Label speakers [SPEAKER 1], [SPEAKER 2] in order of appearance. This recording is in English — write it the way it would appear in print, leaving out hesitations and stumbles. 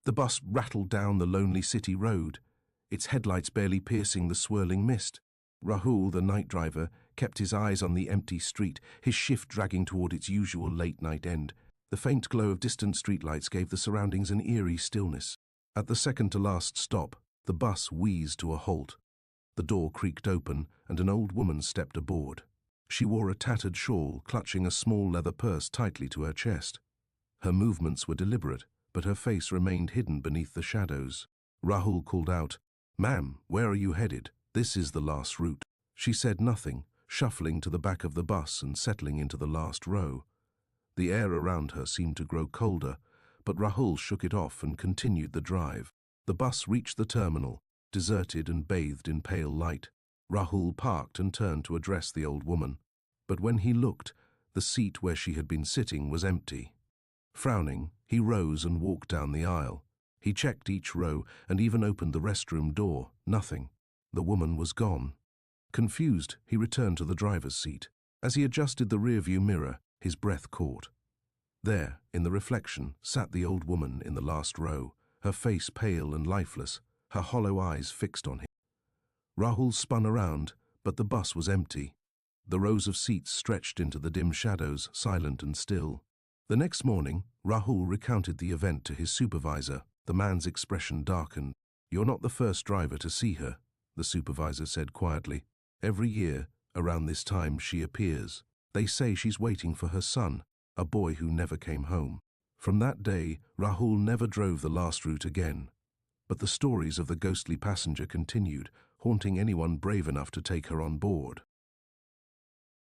[SPEAKER 1] The bus rattled down the lonely city road, its headlights barely piercing the swirling mist. Rahul, the night driver, kept his eyes on the empty street, his shift dragging toward its usual late-night end. The faint glow of distant streetlights gave the surroundings an eerie stillness. At the second-to-last stop, the bus wheezed to a halt. The door creaked open, and an old woman stepped aboard. She wore a tattered shawl, clutching a small leather purse tightly to her chest. Her movements were deliberate, but her face remained hidden beneath the shadows. Rahul called out, "Ma'am, where are you headed? This is the last route." She said nothing, shuffling to the back of the bus and settling into the last row. The air around her seemed to grow colder, but Rahul shook it off and continued the drive. The bus reached the terminal, deserted and bathed in pale light. Rahul parked and turned to address the old woman. But when he looked, the seat where she had been sitting was empty. Frowning, he rose and walked down the aisle. He checked each row and even opened the restroom door. Nothing. The woman was gone. Confused, he returned to the driver's seat. As he adjusted the rearview mirror, his breath caught. There, in the reflection, sat the old woman in the last row, her face pale and lifeless, her hollow eyes fixed on him. Rahul spun around, but the bus was empty. The rows of seats stretched into the dim shadows, silent and still. The next morning, Rahul recounted the event to his supervisor. The man's expression darkened. "You're not the first driver to see her," the supervisor said quietly. "Every year, around this time, she appears. They say she's waiting for her son, a boy who never came home." From that day, Rahul never drove the last route again. But the stories of the ghostly passenger continued, haunting anyone brave enough to take her on board.